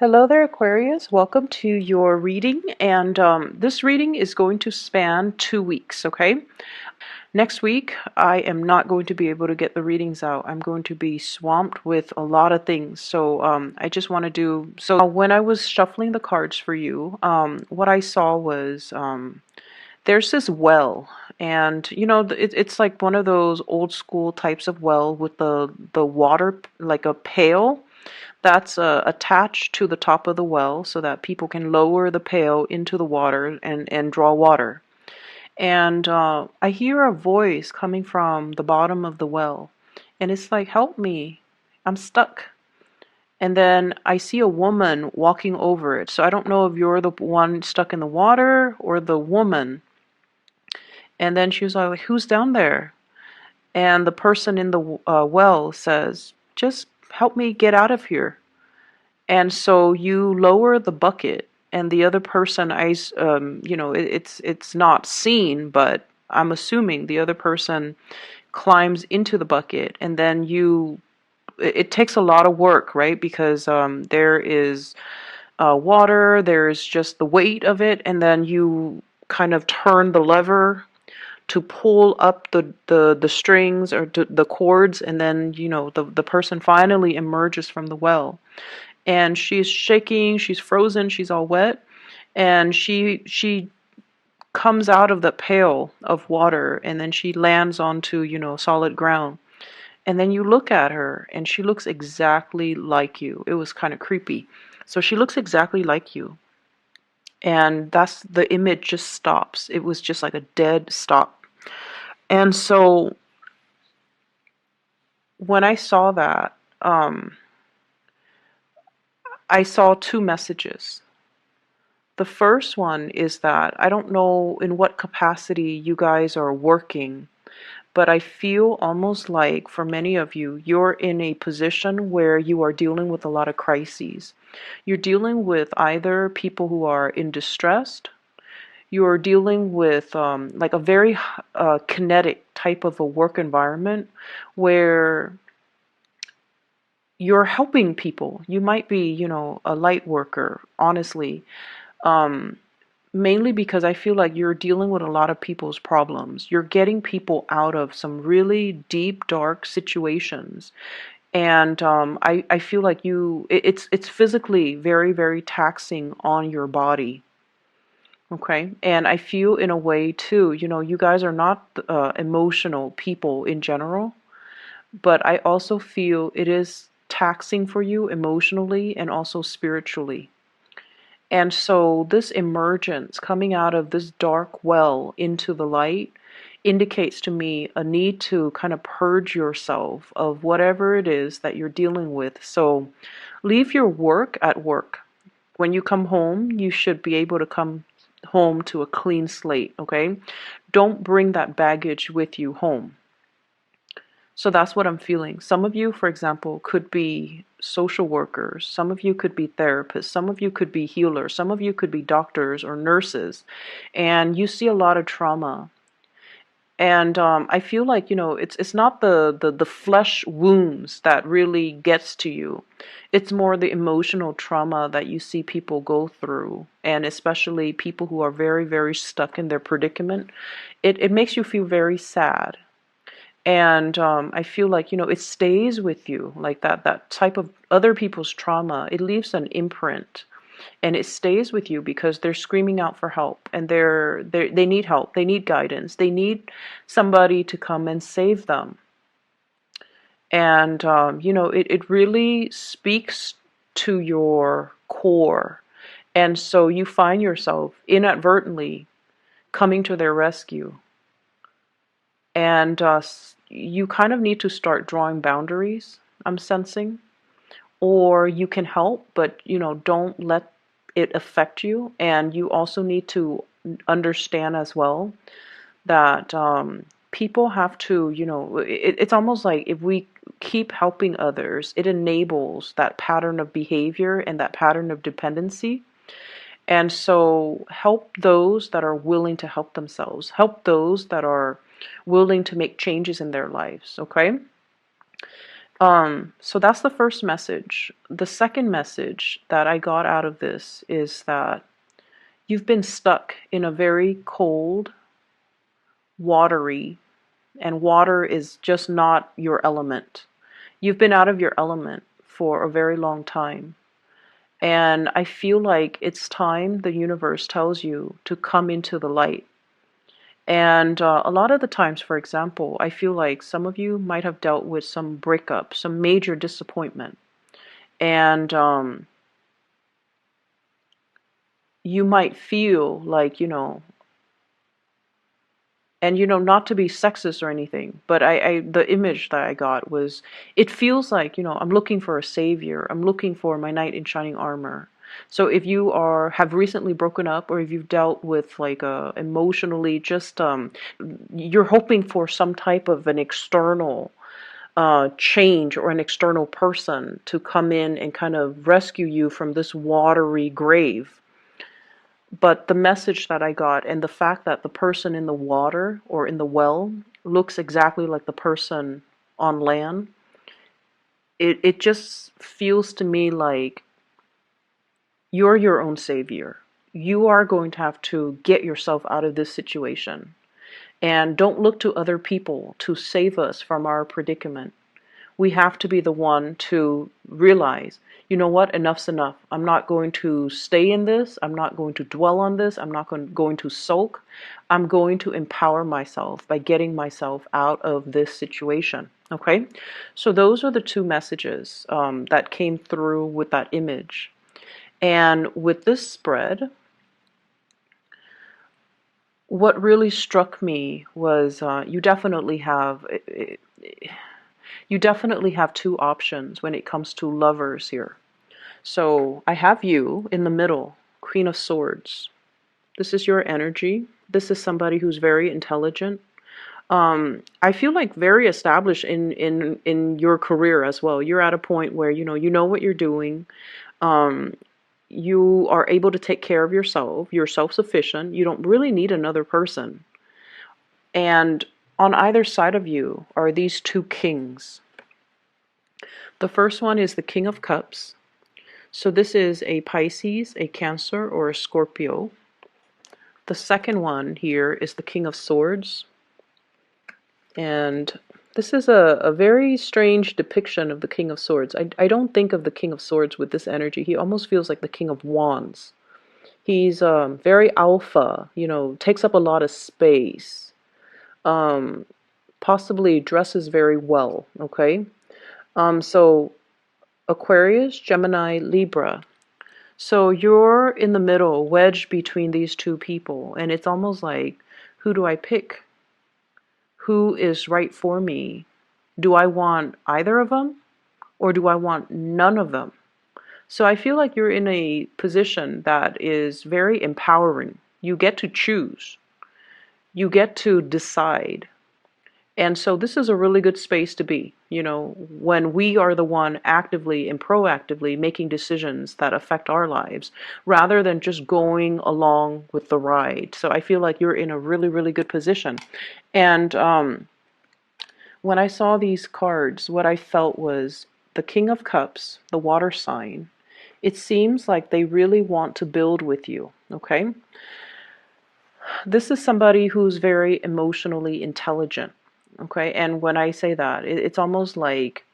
Hello there, Aquarius. Welcome to your reading, and this reading is going to span 2 weeks, okay? Next week, I am not going to be able to get the readings out. I'm going to be swamped with a lot of things, so I just want to do... So when I was shuffling the cards for you, what I saw was there's this well, and it's like one of those old school types of well with the water, like a pail that's attached to the top of the well so that people can lower the pail into the water and draw water. And I hear a voice coming from the bottom of the well, and it's like, help me, I'm stuck. And then I see a woman walking over it. So I don't know if you're the one stuck in the water or the woman. And then she was like, who's down there? And the person in the well says, just help me get out of here. And so you lower the bucket, and the other person, it's not seen, but I'm assuming the other person climbs into the bucket, and then it takes a lot of work, right? Because there is water, there's just the weight of it, and then you kind of turn the lever to pull up the strings or the cords, and then the person finally emerges from the well. And she's shaking, she's frozen, she's all wet, and she comes out of the pail of water, and then she lands onto solid ground. And then you look at her, and she looks exactly like you. It was kind of creepy. So she looks exactly like you, and that's the image just stops. It was just like a dead stop. And so when I saw that, I saw two messages. The first one is that I don't know in what capacity you guys are working, but I feel almost like for many of you, you're in a position where you are dealing with a lot of crises. You're dealing with either people who are in distress, you're dealing with like a very kinetic type of a work environment where you're helping people. You might be, a light worker, honestly. Um, Mainly because I feel like you're dealing with a lot of people's problems. You're getting people out of some really deep, dark situations. And I feel like it's physically very, very taxing on your body. Okay. And I feel in a way too, you guys are not emotional people in general, but I also feel it is taxing for you emotionally and also spiritually. And so this emergence coming out of this dark well into the light indicates to me a need to kind of purge yourself of whatever it is that you're dealing with. So leave your work at work. When you come home, you should be able to come home to a clean slate, okay? Don't bring that baggage with you home. So that's what I'm feeling. Some of you, for example, could be social workers. Some of you could be therapists. Some of you could be healers. Some of you could be doctors or nurses. And you see a lot of trauma. And I feel like, it's not the flesh wounds that really gets to you. It's more the emotional trauma that you see people go through. And especially people who are very, very stuck in their predicament. It makes you feel very sad. And I feel like, it stays with you, like that type of other people's trauma. It leaves an imprint, and it stays with you because they're screaming out for help, and they need help, they need guidance, they need somebody to come and save them. And it really speaks to your core, and so you find yourself inadvertently coming to their rescue. And you kind of need to start drawing boundaries, I'm sensing. Or you can help, but don't let it affect you. And you also need to understand as well that people have to, it's almost like if we keep helping others, it enables that pattern of behavior and that pattern of dependency. And so help those that are willing to help themselves. Help those that are willing to make changes in their lives, okay? So that's the first message. The second message that I got out of this is that you've been stuck in a very cold, watery, and water is just not your element. You've been out of your element for a very long time. And I feel like it's time the universe tells you to come into the light. And a lot of the times, for example, I feel like some of you might have dealt with some breakup, some major disappointment. And you might feel like, and not to be sexist or anything, but the image that I got was, it feels like, I'm looking for a savior. I'm looking for my knight in shining armor. So if you have recently broken up, or if you've dealt with like emotionally, just you're hoping for some type of an external change or an external person to come in and kind of rescue you from this watery grave. But the message that I got, and the fact that the person in the water or in the well looks exactly like the person on land, it just feels to me like you're your own savior. You are going to have to get yourself out of this situation. And don't look to other people to save us from our predicament. We have to be the one to realize, you know what, enough's enough. I'm not going to stay in this. I'm not going to dwell on this. I'm not going to sulk. I'm going to empower myself by getting myself out of this situation. Okay? So those are the two messages that came through with that image. And with this spread, what really struck me was you definitely have two options when it comes to lovers here. So I have you in the middle, Queen of Swords. This is your energy. This is somebody who's very intelligent. I feel like very established in your career as well. You're at a point where you know what you're doing. Um, you are able to take care of yourself. You're self-sufficient. You don't really need another person. And on either side of you are these two kings. The first one is the King of Cups. So this is a Pisces, a Cancer, or a Scorpio. The second one here is the King of Swords. And this is a very strange depiction of the King of Swords. I don't think of the King of Swords with this energy. He almost feels like the King of Wands. He's very alpha, takes up a lot of space. Possibly dresses very well, okay? So Aquarius, Gemini, Libra. So you're in the middle, wedged between these two people, and it's almost like, who do I pick? Who is right for me? Do I want either of them, or do I want none of them? So I feel like you're in a position that is very empowering. You get to choose. You get to decide. And so this is a really good space to be, when we are the one actively and proactively making decisions that affect our lives, rather than just going along with the ride. So I feel like you're in a really, really good position. And when I saw these cards, what I felt was the King of Cups, the water sign. It seems like they really want to build with you, okay? This is somebody who's very emotionally intelligent. Okay, and when I say that, it's almost like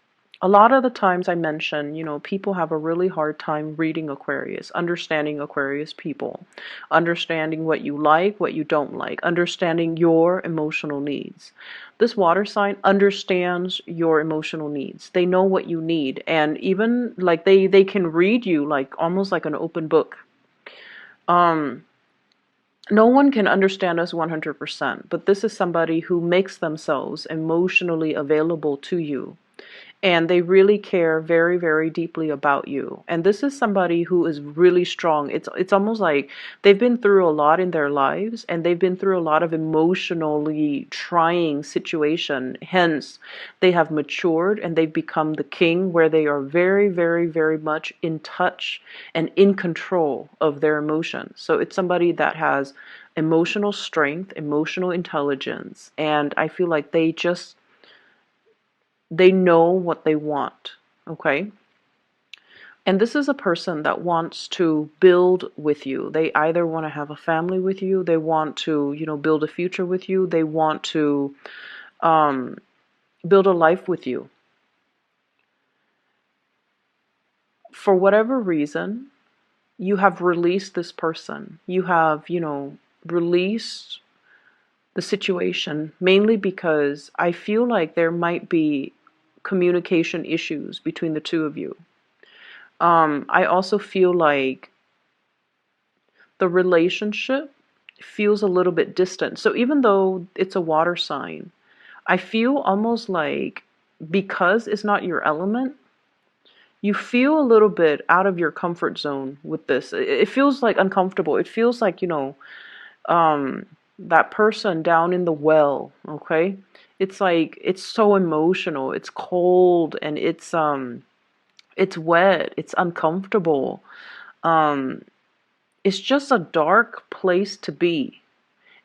a lot of the times I mention, people have a really hard time reading Aquarius, understanding Aquarius people, understanding what you like, what you don't like, understanding your emotional needs. This water sign understands your emotional needs. They know what you need, and even like they can read you like almost like an open book. No one can understand us 100%, but this is somebody who makes themselves emotionally available to you. And they really care very, very deeply about you. And this is somebody who is really strong. It's almost like they've been through a lot in their lives, and they've been through a lot of emotionally trying situation. Hence, they have matured and they've become the king, where they are very, very, very much in touch and in control of their emotions. So it's somebody that has emotional strength, emotional intelligence, and I feel like they just They know what they want, okay? And this is a person that wants to build with you. They either want to have a family with you, they want to, build a future with you, they want to um, build a life with you. For whatever reason, you have released this person. You have, released the situation mainly because I feel like there might be communication issues between the two of you. I also feel like the relationship feels a little bit distant. So even though it's a water sign, I feel almost like because it's not your element, you feel a little bit out of your comfort zone with this. It feels like uncomfortable. It feels like, um, that person down in the well, okay? It's like it's so emotional, it's cold, and it's wet, it's uncomfortable. Um, it's just a dark place to be.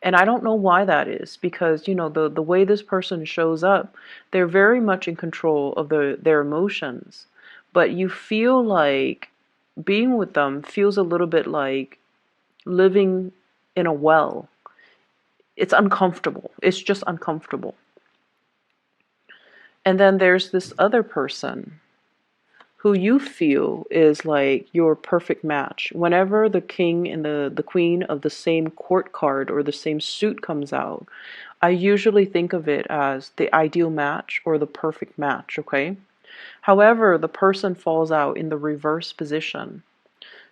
And I don't know why that is because the way this person shows up, they're very much in control of their emotions. But you feel like being with them feels a little bit like living in a well. It's uncomfortable. It's just uncomfortable. And then there's this other person who you feel is like your perfect match. Whenever the king and the queen of the same court card or the same suit comes out, I usually think of it as the ideal match or the perfect match, okay? However, the person falls out in the reverse position.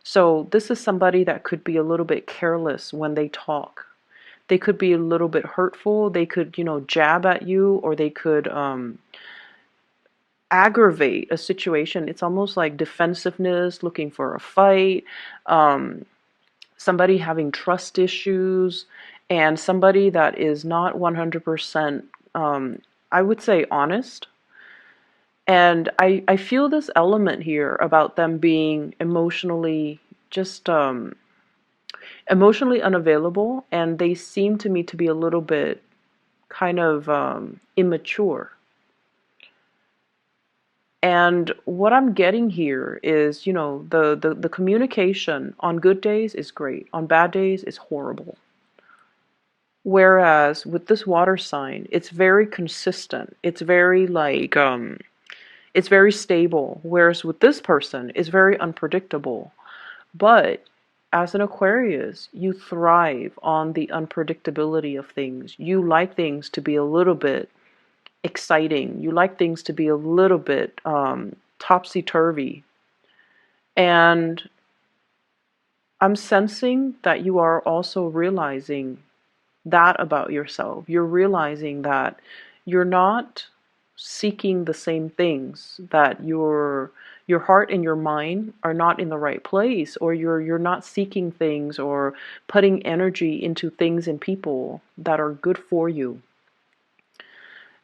So this is somebody that could be a little bit careless when they talk. They could be a little bit hurtful. They could, jab at you, or they could aggravate a situation. It's almost like defensiveness, looking for a fight, um, somebody having trust issues, and somebody that is not 100%, I would say, honest. And I feel this element here about them being just emotionally unavailable, and they seem to me to be a little bit kind of immature. And what I'm getting here is, the communication on good days is great, on bad days is horrible. Whereas with this water sign, it's very consistent. It's very like it's very stable. Whereas with this person, it's very unpredictable. But as an Aquarius, you thrive on the unpredictability of things. You like things to be a little bit exciting. You like things to be a little bit topsy-turvy. And I'm sensing that you are also realizing that about yourself. You're realizing that you're not seeking the same things, that your heart and your mind are not in the right place, or you're not seeking things or putting energy into things and people that are good for you.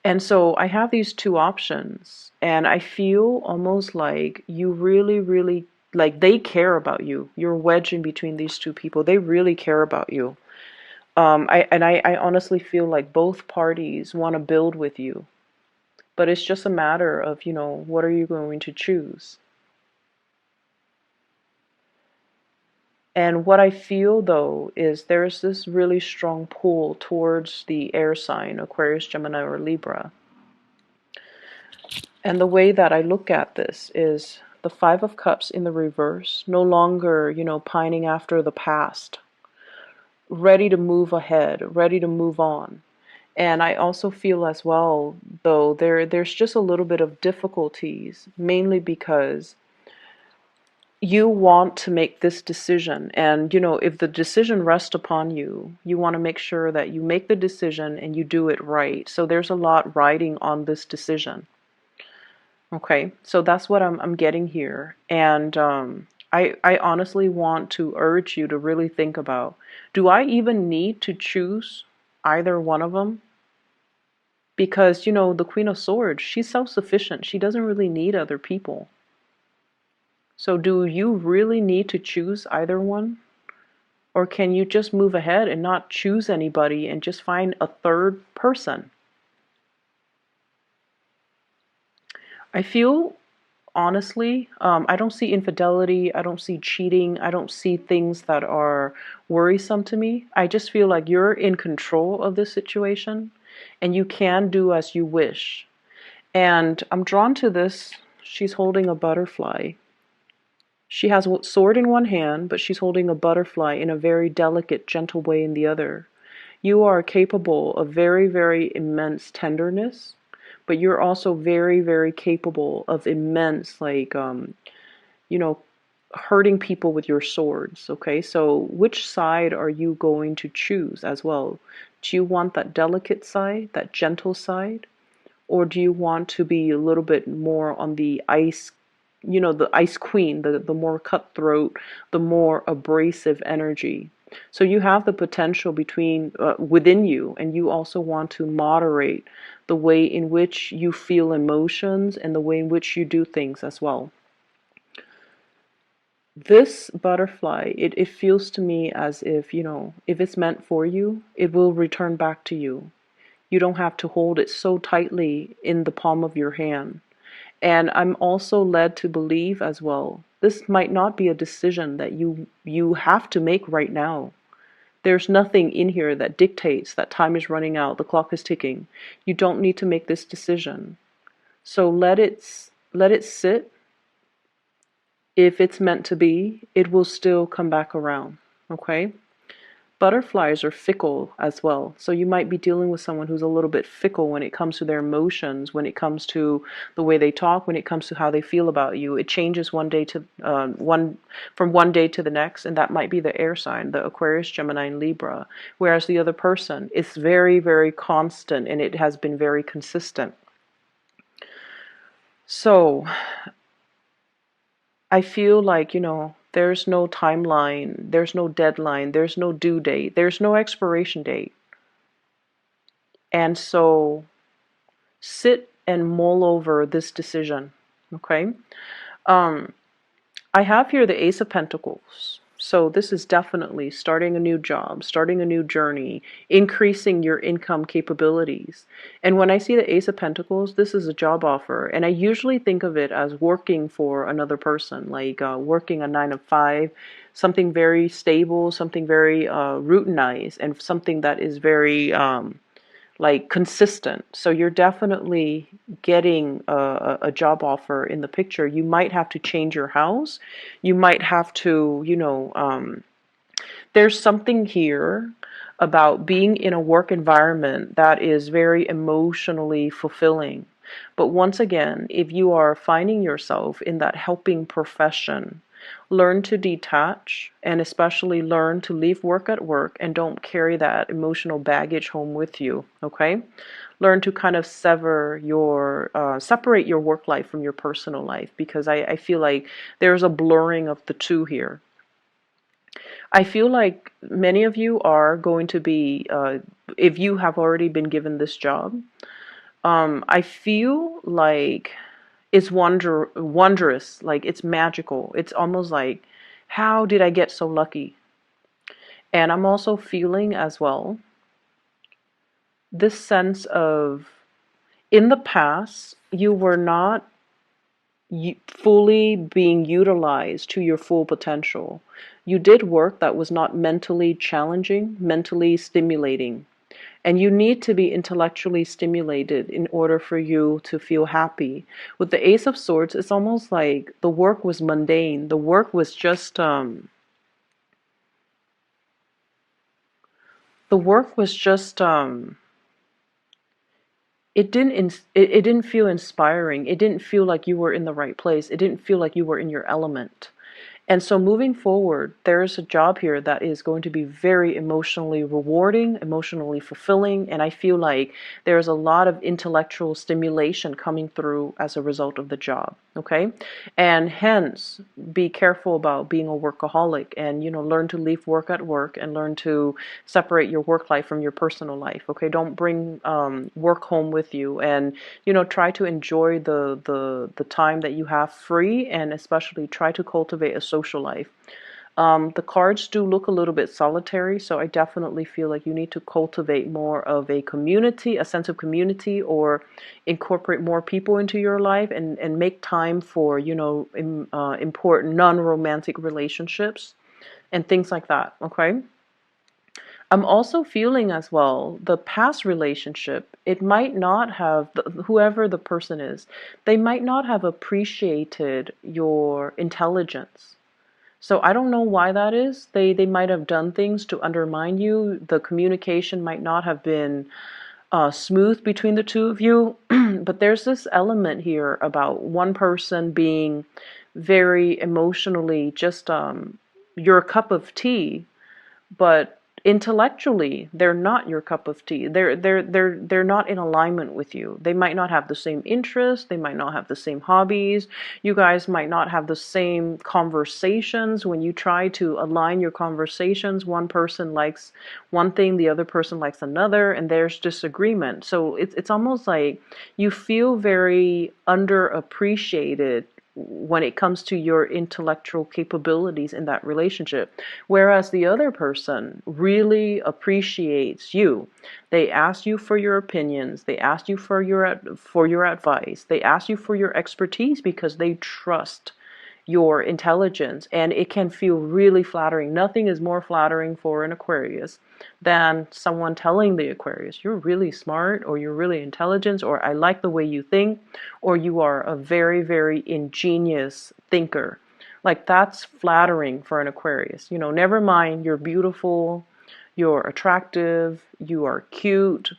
And so I have these two options, and I feel almost like you really, really, like they care about you. You're wedged in between these two people. They really care about you. I honestly feel like both parties want to build with you, but it's just a matter of, what are you going to choose? And what I feel though is there's this really strong pull towards the air sign, Aquarius, Gemini, or Libra. And the way that I look at this is the Five of Cups in the reverse, no longer, pining after the past, ready to move ahead, ready to move on. And I also feel as well, though, there's just a little bit of difficulties, mainly because you want to make this decision. And, if the decision rests upon you, you want to make sure that you make the decision and you do it right. So there's a lot riding on this decision. Okay, so that's what I'm getting here. And I honestly want to urge you to really think about, do I even need to choose either one of them? Because, the Queen of Swords, she's self-sufficient. She doesn't really need other people. So do you really need to choose either one? Or can you just move ahead and not choose anybody and just find a third person? I feel, honestly, I don't see infidelity, I don't see cheating, I don't see things that are worrisome to me. I just feel like you're in control of this situation and you can do as you wish. And I'm drawn to this. She's holding a butterfly. She has a sword in one hand, but she's holding a butterfly in a very delicate, gentle way in the other. You are capable of very, very immense tenderness, but you're also very, very capable of immense, like, you know, hurting people with your swords. Okay, so which side are you going to choose as well? Do you want that delicate side, that gentle side? Or do you want to be a little bit more on the ice, the ice queen, the more cutthroat, the more abrasive energy? So you have the potential between within you, and you also want to moderate the way in which you feel emotions and the way in which you do things as well. This butterfly, it feels to me as if, if it's meant for you, it will return back to you. You don't have to hold it so tightly in the palm of your hand. And I'm also led to believe as well, this might not be a decision that you have to make right now. There's nothing in here that dictates that time is running out, the clock is ticking. You don't need to make this decision. So let it sit. If it's meant to be, it will still come back around. Okay? Butterflies are fickle as well. So you might be dealing with someone who's a little bit fickle when it comes to their emotions, when it comes to the way they talk, when it comes to how they feel about you. It changes one day to one from one day to the next, and that might be the air sign, the Aquarius, Gemini, and Libra. Whereas the other person is very, very constant, and it has been very consistent. So I feel like, there's no timeline, there's no deadline, there's no due date, there's no expiration date. And so sit and mull over this decision. Okay. Um, I have here the Ace of Pentacles. So this is definitely starting a new job, starting a new journey, increasing your income capabilities. And when I see the Ace of Pentacles, this is a job offer. And I usually think of it as working for another person, like working a 9 to 5, something very stable, something very routinized, and something that is very like consistent. So you're definitely getting a job offer in the picture. You might have to change your house. You might have to, there's something here about being in a work environment that is very emotionally fulfilling. But once again, if you are finding yourself in that helping profession, learn to detach and especially learn to leave work at work and don't carry that emotional baggage home with you, okay? Learn to kind of separate your work life from your personal life, because I feel like there's a blurring of the two here. I feel like many of you are going to be, if you have already been given this job, I feel like it's wondrous, like it's magical. It's almost like, how did I get so lucky? And I'm also feeling as well this sense of, in the past, you were not fully being utilized to your full potential. You did work that was not mentally challenging, mentally stimulating. And you need to be intellectually stimulated in order for you to feel happy. With the Ace of Swords, it's almost like the work was mundane. The work was just the work was just it didn't feel inspiring. It didn't feel like you were in the right place. It didn't feel like you were in your element. And so moving forward, there's a job here that is going to be very emotionally rewarding, emotionally fulfilling, and I feel like there's a lot of intellectual stimulation coming through as a result of the job, okay? And hence, be careful about being a workaholic and, learn to leave work at work and learn to separate your work life from your personal life, okay? Don't bring work home with you, and, try to enjoy the time that you have free, and especially try to cultivate a social life. The cards do look a little bit solitary, so I definitely feel like you need to cultivate more of a community, a sense of community, or incorporate more people into your life and make time for, important non-romantic relationships and things like that, okay? I'm also feeling as well the past relationship, it might not have, whoever the person is, they might not have appreciated your intelligence. So I don't know why that is. They might have done things to undermine you. The communication might not have been smooth between the two of you. But there's this element here about one person being very emotionally just your cup of tea, but intellectually they're not your cup of tea. They're not in alignment with you. They might not have the same interests, they might not have the same hobbies. You guys might not have the same conversations. When you try to align your conversations, one person likes one thing, the other person likes another, and there's disagreement. So it's almost like you feel very underappreciated when it comes to your intellectual capabilities in that relationship. Whereas the other person really appreciates you. They ask you for your opinions, they ask you for your advice, they ask you for your expertise because they trust your intelligence, and it can feel really flattering. Nothing is more flattering for an Aquarius than someone telling the Aquarius, you're really smart, or you're really intelligent, or I like the way you think, or you are a very, very ingenious thinker. Like, that's flattering for an Aquarius. Never mind you're beautiful, you're attractive, you are cute.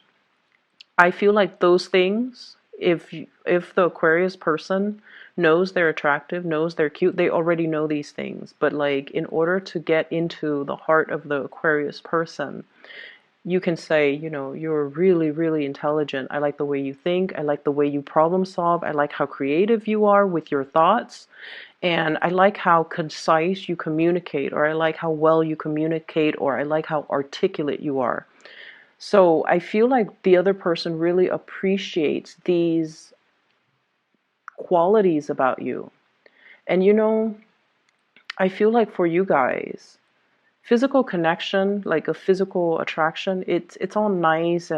I feel like those things, if the Aquarius person knows they're attractive, knows they're cute, they already know these things. But like, in order to get into the heart of the Aquarius person, you can say, you're really, really intelligent. I like the way you think. I like the way you problem solve. I like how creative you are with your thoughts. And I like how concise you communicate, or I like how well you communicate, or I like how articulate you are. So I feel like the other person really appreciates these qualities about you. And I feel like for you guys, physical connection, like a physical attraction, it's all nice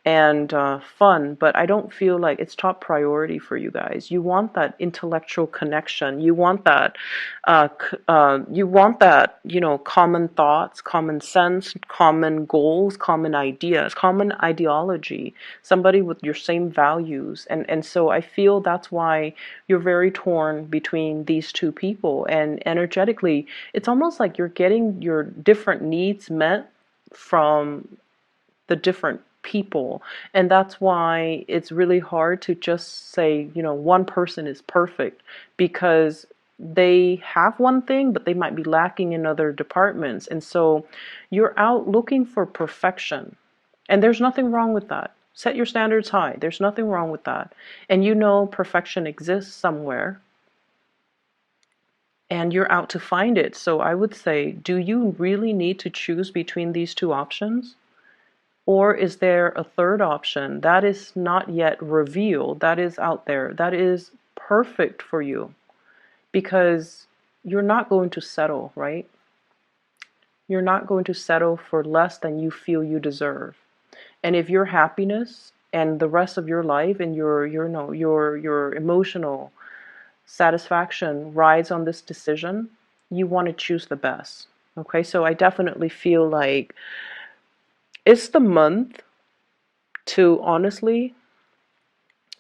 and fun, but I don't feel like it's top priority for you guys. You want that intellectual connection. You want that common thoughts, common sense, common goals, common ideas, common ideology, somebody with your same values. And so I feel that's why you're very torn between these two people. And energetically, it's almost like you're getting your different needs met from the different people. And that's why it's really hard to just say, one person is perfect, because they have one thing, but they might be lacking in other departments. And so you're out looking for perfection. And there's nothing wrong with that. Set your standards high. There's nothing wrong with that. And perfection exists somewhere, and you're out to find it. So I would say, do you really need to choose between these two options? Or is there a third option that is not yet revealed, that is out there, that is perfect for you? Because you're not going to settle, right? You're not going to settle for less than you feel you deserve. And if your happiness and the rest of your life and your emotional satisfaction rides on this decision, you want to choose the best. Okay, so I definitely feel like it's the month to honestly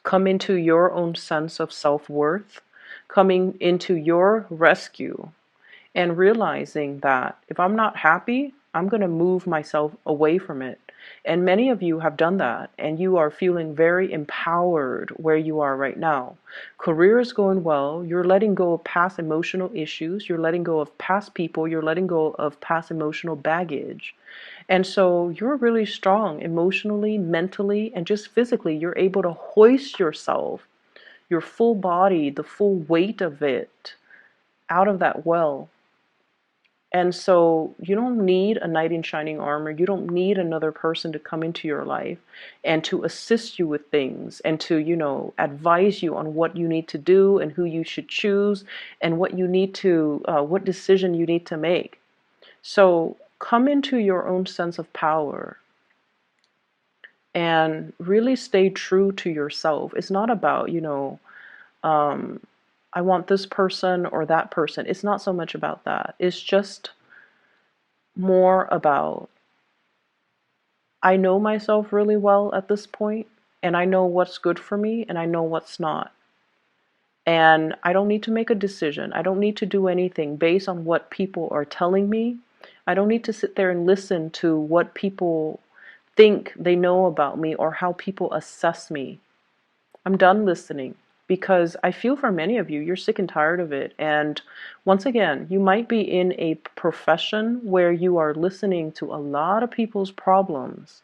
come into your own sense of self-worth, coming into your rescue, and realizing that if I'm not happy, I'm going to move myself away from it. And many of you have done that, and you are feeling very empowered where you are right now. Career is going well. You're letting go of past emotional issues. You're letting go of past people. You're letting go of past emotional baggage. And so you're really strong emotionally, mentally, and just physically. You're able to hoist yourself, your full body, the full weight of it, out of that well. And so you don't need a knight in shining armor. You don't need another person to come into your life and to assist you with things and to, advise you on what you need to do and who you should choose and what decision you need to make. So come into your own sense of power and really stay true to yourself. It's not about, um, I want this person or that person. It's not so much about that. It's just more about, I know myself really well at this point, and I know what's good for me, and I know what's not. And I don't need to make a decision. I don't need to do anything based on what people are telling me. I don't need to sit there and listen to what people think they know about me or how people assess me. I'm done listening because I feel for many of you, you're sick and tired of it. And once again, you might be in a profession where you are listening to a lot of people's problems,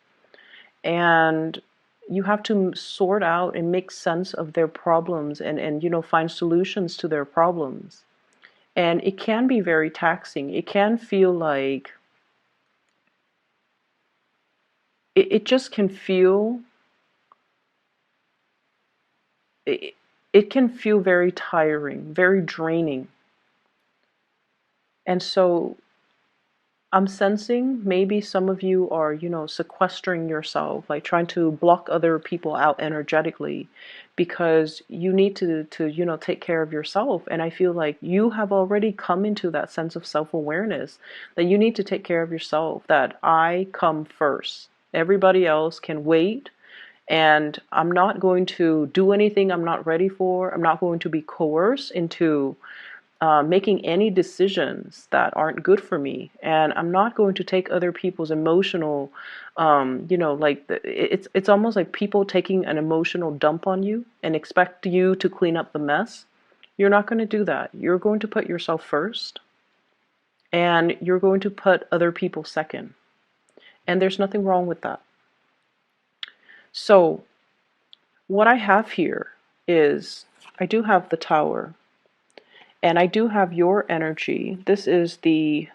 and you have to sort out and make sense of their problems and find solutions to their problems. And it can be very taxing. It can feel like it just can feel it, it can feel very tiring, very draining. And so I'm sensing maybe some of you are, sequestering yourself, like trying to block other people out energetically because you need to take care of yourself. And I feel like you have already come into that sense of self-awareness that you need to take care of yourself, that I come first. Everybody else can wait. And I'm not going to do anything I'm not ready for. I'm not going to be coerced into making any decisions that aren't good for me, and I'm not going to take other people's emotional, it's almost like people taking an emotional dump on you and expect you to clean up the mess. You're not going to do that. You're going to put yourself first, and you're going to put other people second, and there's nothing wrong with that. So what I have here is I do have the Tower. And I do have your energy. This is the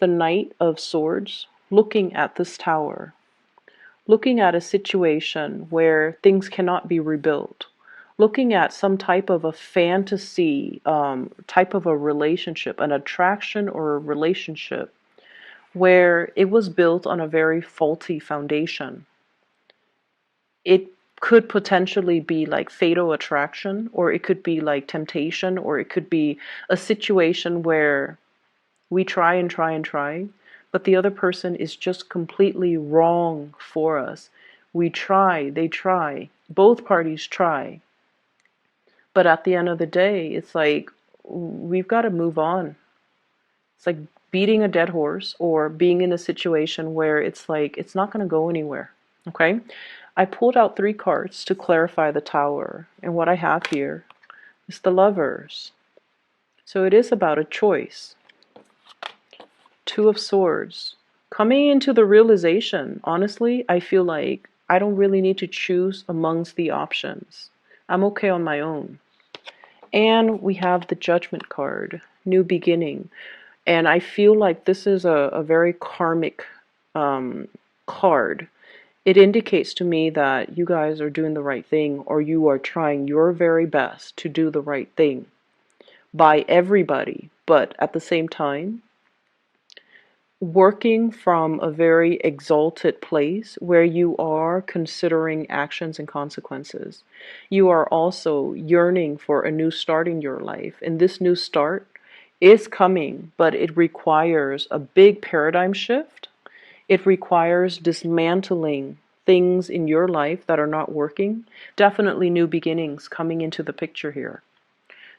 Knight of Swords looking at this tower, looking at a situation where things cannot be rebuilt, looking at some type of a fantasy, type of a relationship, an attraction or a relationship where it was built on a very faulty foundation. It could potentially be like fatal attraction, or it could be like temptation, or it could be a situation where we try and try and try, but the other person is just completely wrong for us. We try, they try, both parties try. But at the end of the day, it's like we've got to move on. It's like beating a dead horse or being in a situation where it's like it's not going to go anywhere. Okay? I pulled out 3 cards to clarify the Tower, and what I have here is the Lovers. So it is about a choice. 2 of Swords. Coming into the realization, honestly, I feel like I don't really need to choose amongst the options. I'm okay on my own. And we have the Judgment card, New Beginning. And I feel like this is a very karmic card. It indicates to me that you guys are doing the right thing, or you are trying your very best to do the right thing by everybody, but at the same time, working from a very exalted place where you are considering actions and consequences. You are also yearning for a new start in your life, and this new start is coming, but it requires a big paradigm shift. It requires dismantling things in your life that are not working. Definitely new beginnings coming into the picture here.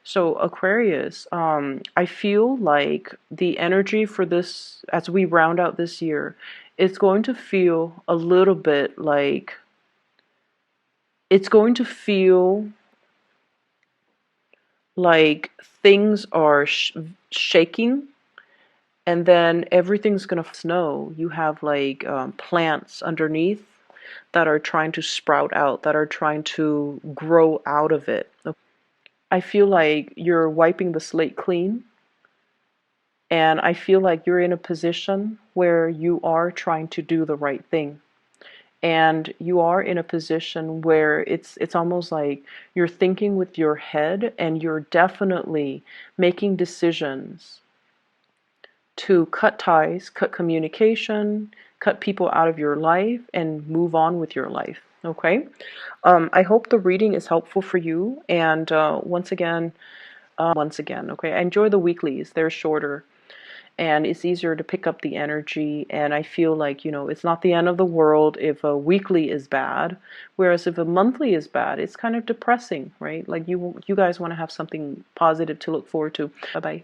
So Aquarius, I feel like the energy for this, as we round out this year, it's going to feel a little bit like, it's going to feel like things are shaking, and then everything's going to snow. You have like plants underneath that are trying to sprout out, that are trying to grow out of it. I feel like you're wiping the slate clean, And I feel like you're in a position where you are trying to do the right thing. And you are in a position where it's almost like you're thinking with your head, and you're definitely making decisions to cut ties, cut communication, cut people out of your life, and move on with your life. Okay? I hope the reading is helpful for you. And once again, okay, I enjoy the weeklies. They're shorter and it's easier to pick up the energy. And I feel like, it's not the end of the world if a weekly is bad. Whereas if a monthly is bad, it's kind of depressing, right? Like you guys want to have something positive to look forward to. Bye bye.